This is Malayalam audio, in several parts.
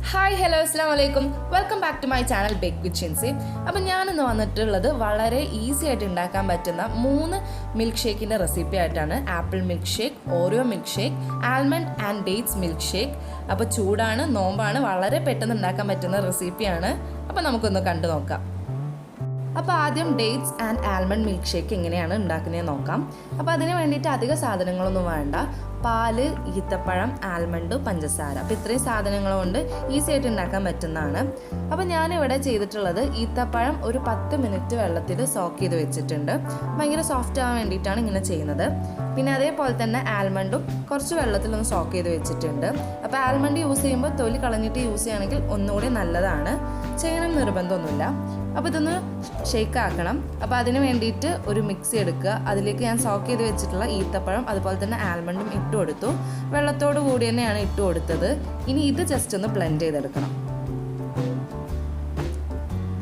ഹായ് ഹലോ അസ്സാം വലൈക്കും welcome back to my channel back with Shincy. അപ്പോൾ ഞാനിന്ന് വന്നിട്ടുള്ളത് വളരെ ഈസി ആയിട്ട് ഉണ്ടാക്കാൻ പറ്റുന്ന 3 മിൽക്ക് ഷേക്കിൻ്റെ റെസിപ്പി ആയിട്ടാണ്. Apple milk shake, Oreo milk shake, almond and dates milk shake. അപ്പോൾ ചൂടാണ്, നോമ്പാണ്, വളരെ പെട്ടെന്ന് ഉണ്ടാക്കാൻ പറ്റുന്ന റെസിപ്പിയാണ്. അപ്പോൾ നമുക്കൊന്ന് കണ്ടു നോക്കാം. അപ്പോൾ ആദ്യം dates and almond milk shake എങ്ങനെയാണ് ഉണ്ടാക്കുന്നതെന്ന് നോക്കാം. അപ്പോൾ അതിന് വേണ്ടിയിട്ട് അധിക സാധനങ്ങളൊന്നും വേണ്ട. പാല്, ഈത്തപ്പഴം, ആൽമണ്ട്, പഞ്ചസാര. അപ്പോൾ ഇത്രയും സാധനങ്ങൾ കൊണ്ട് ഈസി ആയിട്ട് ഉണ്ടാക്കാൻ പറ്റുന്നതാണ്. അപ്പോൾ ഞാനിവിടെ ചെയ്തിട്ടുള്ളത് ഈത്തപ്പഴം ഒരു 10 മിനിറ്റ് വെള്ളത്തിൽ സോക്ക് ചെയ്ത് വെച്ചിട്ടുണ്ട്. ഭയങ്കര സോഫ്റ്റ് ആവാൻ വേണ്ടിയിട്ടാണ് ഇങ്ങനെ ചെയ്യുന്നത്. പിന്നെ അതേപോലെ തന്നെ ആൽമണ്ടും കുറച്ച് വെള്ളത്തിലൊന്ന് സോക്ക് ചെയ്ത് വെച്ചിട്ടുണ്ട്. അപ്പോൾ ആൽമണ്ട് യൂസ് ചെയ്യുമ്പോൾ തൊലി കളഞ്ഞിട്ട് യൂസ് ചെയ്യുകയാണെങ്കിൽ ഒന്നുകൂടി നല്ലതാണ്. ചെയ്യണം നിർബന്ധമൊന്നുമില്ല. അപ്പോൾ ഇതൊന്ന് ഷേക്ക് ആക്കണം. അപ്പോൾ അതിന് വേണ്ടിയിട്ട് ഒരു മിക്സി എടുക്കുക. അതിലേക്ക് ഞാൻ സോക്ക് ചെയ്ത് വെച്ചിട്ടുള്ള ഈത്തപ്പഴം അതുപോലെ തന്നെ ആൽമണ്ടും ഇട്ട് കൊടുത്തു. വെള്ളത്തോട് കൂടി തന്നെയാണ് ഇട്ട് കൊടുത്തത്. ഇനി ഇത് ജസ്റ്റ് ഒന്ന് ബ്ലെൻഡ് ചെയ്തെടുക്കണം.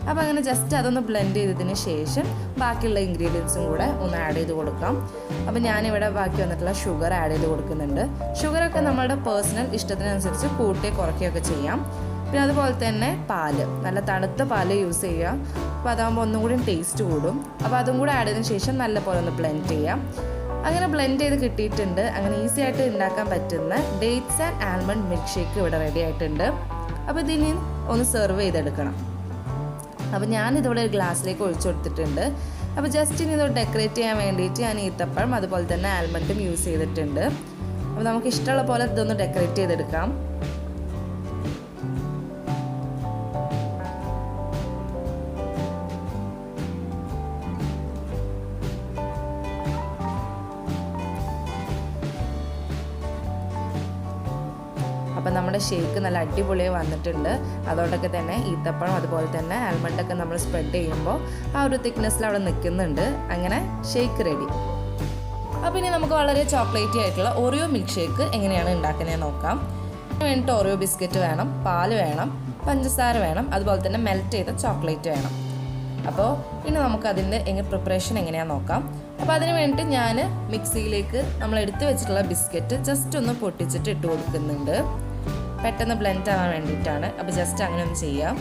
അപ്പോൾ അങ്ങനെ ജസ്റ്റ് അതൊന്ന് ബ്ലെൻഡ് ചെയ്തതിന് ശേഷം ബാക്കിയുള്ള ഇൻഗ്രീഡിയൻസും കൂടെ ഒന്ന് ആഡ് ചെയ്ത് കൊടുക്കാം. അപ്പോൾ ഞാനിവിടെ ബാക്കി വന്നിട്ടുള്ള ഷുഗർ ആഡ് ചെയ്ത് കൊടുക്കുന്നുണ്ട്. ഷുഗറൊക്കെ നമ്മളുടെ പേഴ്സണൽ ഇഷ്ടത്തിനനുസരിച്ച് കൂട്ടി കുറയ്ക്കുകയൊക്കെ ചെയ്യാം. പിന്നെ അതുപോലെ തന്നെ പാല്, നല്ല തണുത്ത പാല് യൂസ് ചെയ്യുക. അപ്പോൾ അതാകുമ്പോൾ ഒന്നും കൂടി ടേസ്റ്റ് കൂടും. അപ്പോൾ അതും കൂടെ ആഡ് ചെയ്തതിന് ശേഷം നല്ല പോലെ ഒന്ന് ബ്ലെൻഡ് ചെയ്യാം. അങ്ങനെ ബ്ലെൻഡ് ചെയ്ത് കിട്ടിയിട്ടുണ്ട്. അങ്ങനെ ഈസി ആയിട്ട് ഉണ്ടാക്കാൻ പറ്റുന്ന dates and almond milk shake ഇവിടെ റെഡി ആയിട്ടുണ്ട്. അപ്പോൾ ഇതിന് ഒന്ന് സെർവ് ചെയ്തെടുക്കണം. അപ്പോൾ ഞാനിതോടെ ഒരു ഗ്ലാസ്സിലേക്ക് ഒഴിച്ചു കൊടുത്തിട്ടുണ്ട്. അപ്പോൾ ജസ്റ്റ് ഇനി ഇത് ഡെക്കറേറ്റ് ചെയ്യാൻ വേണ്ടിയിട്ട് ഞാൻ ഈത്തപ്പഴം അതുപോലെ തന്നെ ആൽമണ്ടും യൂസ് ചെയ്തിട്ടുണ്ട്. അപ്പോൾ നമുക്ക് ഇഷ്ടമുള്ള പോലെ ഇതൊന്ന് ഡെക്കറേറ്റ് ചെയ്തെടുക്കാം. അപ്പം നമ്മുടെ ഷേക്ക് നല്ല അടിപൊളിയായി വന്നിട്ടുണ്ട്. അതുകൊണ്ടൊക്കെ തന്നെ ഈത്തപ്പഴം അതുപോലെ തന്നെ ആൽമണ്ടൊക്കെ നമ്മൾ സ്പ്രെഡ് ചെയ്യുമ്പോൾ ആ ഒരു തിക്നെസ്സിൽ അവിടെ നിൽക്കുന്നുണ്ട്. അങ്ങനെ ഷേക്ക് റെഡി. അപ്പോൾ ഇനി നമുക്ക് വളരെ ചോക്ലേറ്റി ആയിട്ടുള്ള ഓറിയോ മിൽക്ക് ഷേക്ക് എങ്ങനെയാണ് ഉണ്ടാക്കുന്നത് നോക്കാം. അതിന് വേണ്ടിയിട്ട് ഓറിയോ ബിസ്ക്കറ്റ് വേണം, പാല് വേണം, പഞ്ചസാര വേണം, അതുപോലെ തന്നെ മെൽറ്റ് ചെയ്ത ചോക്ലേറ്റ് വേണം. അപ്പോൾ ഇനി നമുക്കതിൻ്റെ പ്രിപ്പറേഷൻ എങ്ങനെയാണെന്ന് നോക്കാം. അപ്പോൾ അതിന് വേണ്ടിയിട്ട് ഞാൻ മിക്സിയിലേക്ക് നമ്മൾ എടുത്ത് വെച്ചിട്ടുള്ള ബിസ്ക്കറ്റ് ജസ്റ്റ് ഒന്ന് പൊട്ടിച്ചിട്ട് ഇട്ട് കൊടുക്കുന്നുണ്ട്. പെട്ടെന്ന് ബ്ലെൻഡ് ആവാൻ വേണ്ടിയിട്ടാണ്. അപ്പോൾ ജസ്റ്റ് അങ്ങനെ ഒന്ന് ചെയ്യാം.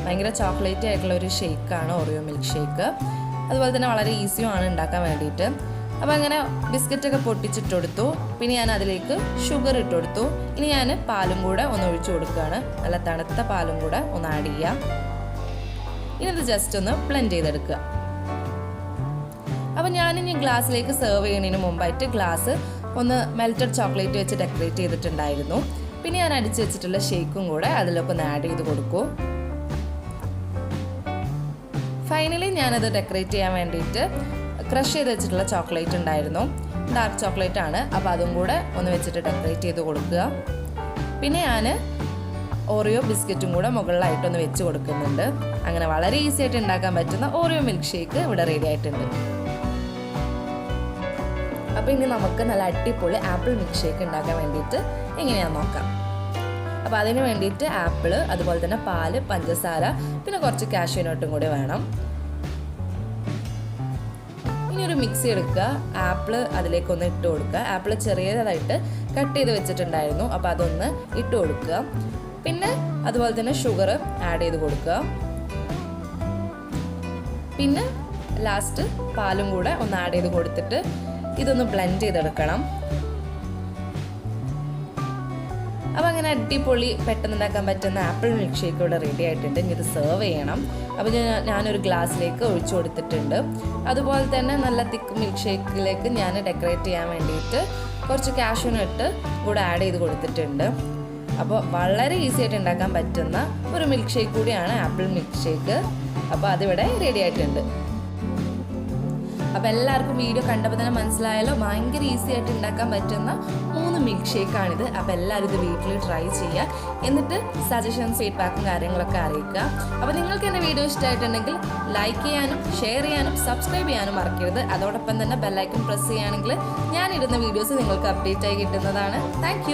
ഭയങ്കര ചോക്ലേറ്റി ആയിട്ടുള്ള ഒരു ഷേക്കാണ് ഓറിയോ മിൽക്ക് ഷേക്ക്. അതുപോലെ തന്നെ വളരെ ഈസിയുമാണ് ഉണ്ടാക്കാൻ വേണ്ടിയിട്ട്. അപ്പോൾ അങ്ങനെ ബിസ്ക്കറ്റൊക്കെ പൊട്ടിച്ചിട്ട് കൊടുത്തു. പിന്നെ ഞാൻ അതിലേക്ക് ഷുഗർ ഇട്ട് കൊടുത്തു. ഇനി ഞാൻ പാലും കൂടെ ഒന്ന് ഒഴിച്ചു കൊടുക്കുകയാണ്. നല്ല തണുത്ത പാലും കൂടെ ഒന്ന് ആഡ് ചെയ്യാം. ഇനി ഇത് ജസ്റ്റ് ഒന്ന് ബ്ലെൻഡ് ചെയ്തെടുക്കുക. അപ്പോൾ ഞാനിനി ഗ്ലാസ്സിലേക്ക് സെർവ് ചെയ്യുന്നതിന് മുമ്പായിട്ട് ഗ്ലാസ് ഒന്ന് മെൽറ്റഡ് ചോക്ലേറ്റ് വെച്ച് ഡെക്കറേറ്റ് ചെയ്തിട്ടുണ്ടായിരുന്നു. പിന്നെ ഞാൻ അടിച്ചു വെച്ചിട്ടുള്ള ഷേക്കും കൂടെ അതിലൊക്കെ ഒന്ന് ആഡ് ചെയ്ത് കൊടുക്കൂ. ഫൈനലി ഞാനത് ഡെക്കറേറ്റ് ചെയ്യാൻ വേണ്ടിയിട്ട് ക്രഷ് ചെയ്ത് വെച്ചിട്ടുള്ള ചോക്ലേറ്റ് ഉണ്ടായിരുന്നു. ഡാർക്ക് ചോക്ലേറ്റ് ആണ്. അപ്പോൾ അതും കൂടെ ഒന്ന് വെച്ചിട്ട് ഡെക്കറേറ്റ് ചെയ്ത് കൊടുക്കുക. പിന്നെ ഞാൻ ഓറിയോ ബിസ്ക്കറ്റും കൂടെ മുകളിലായിട്ടൊന്ന് വെച്ച് കൊടുക്കുന്നുണ്ട്. അങ്ങനെ വളരെ ഈസി ആയിട്ട് ഉണ്ടാക്കാൻ പറ്റുന്ന ഓറിയോ മിൽക്ക് ഷേക്ക് ഇവിടെ റെഡി ആയിട്ടുണ്ട്. അപ്പോൾ ഇനി നമുക്ക് നല്ല അടിപൊളി ആപ്പിൾ മിൽക്ക് ഷേക്ക് ഉണ്ടാക്കാൻ വേണ്ടിയിട്ട് എങ്ങനെയാണെന്ന് നോക്കാം. അപ്പോൾ അതിന് വേണ്ടിയിട്ട് ആപ്പിൾ അതുപോലെ തന്നെ പാല്, പഞ്ചസാര, പിന്നെ കുറച്ച് കാഷ്യൂ നട്ടും കൂടി വേണം. ഇനി ഒരു മിക്സി എടുക്കുക. ആപ്പിൾ അതിലേക്കൊന്ന് ഇട്ട് കൊടുക്കുക. ആപ്പിൾ ചെറിയതായിട്ട് കട്ട് ചെയ്ത് വെച്ചിട്ടുണ്ടായിരുന്നു. അപ്പോൾ അതൊന്ന് ഇട്ട് കൊടുക്കുക. പിന്നെ അതുപോലെ തന്നെ ഷുഗർ ആഡ് ചെയ്ത് കൊടുക്കുക. പിന്നെ ലാസ്റ്റ് പാലും കൂടെ ഒന്ന് ആഡ് ചെയ്ത് കൊടുത്തിട്ട് ഇതൊന്ന് ബ്ലെൻഡ് ചെയ്തെടുക്കണം. അപ്പോൾ അങ്ങനെ അടിപൊളി പെട്ടെന്ന് ഉണ്ടാക്കാൻ പറ്റുന്ന ആപ്പിൾ മിൽക്ക് ഷേക്ക് ഇവിടെ റെഡി ആയിട്ടുണ്ട്. ഇനി ഇത് സെർവ് ചെയ്യണം. അപ്പോൾ ഞാനൊരു ഗ്ലാസ്സിലേക്ക് ഒഴിച്ചു കൊടുത്തിട്ടുണ്ട്. അതുപോലെ തന്നെ നല്ല തിക്ക് മിൽക്ക് ഷേക്കിലേക്ക് ഞാൻ ഡെക്കറേറ്റ് ചെയ്യാൻ വേണ്ടിയിട്ട് കുറച്ച് കാഷ്യൂ നട്ട് കൂടെ ആഡ് ചെയ്ത് കൊടുത്തിട്ടുണ്ട്. അപ്പോൾ വളരെ ഈസി ആയിട്ട് ഉണ്ടാക്കാൻ പറ്റുന്ന ഒരു മിൽക്ക് ഷേക്ക് കൂടിയാണ് ആപ്പിൾ മിൽക്ക് ഷേക്ക്. അപ്പോൾ അതിവിടെ റെഡി ആയിട്ടുണ്ട്. അപ്പോൾ എല്ലാവർക്കും വീഡിയോ കണ്ടപ്പോൾ തന്നെ മനസ്സിലായാലോ, ഭയങ്കര ഈസി ആയിട്ട് ഉണ്ടാക്കാൻ പറ്റുന്ന 3 മിൽക്ക് ഷേക്കാണിത്. അപ്പോൾ എല്ലാവരും ഇത് വീട്ടിൽ ട്രൈ ചെയ്യുക. എന്നിട്ട് സജഷൻസ്, ഫീഡ്ബാക്കും കാര്യങ്ങളൊക്കെ അറിയിക്കുക. അപ്പോൾ നിങ്ങൾക്ക് എൻ്റെ വീഡിയോ ഇഷ്ടമായിട്ടുണ്ടെങ്കിൽ ലൈക്ക് ചെയ്യാനും ഷെയർ ചെയ്യാനും സബ്സ്ക്രൈബ് ചെയ്യാനും മറക്കരുത്. അതോടൊപ്പം തന്നെ ബെല്ലൈക്കൺ പ്രസ് ചെയ്യുകയാണെങ്കിൽ ഞാനിടുന്ന വീഡിയോസ് നിങ്ങൾക്ക് അപ്ഡേറ്റ് ആയി കിട്ടുന്നതാണ്. താങ്ക്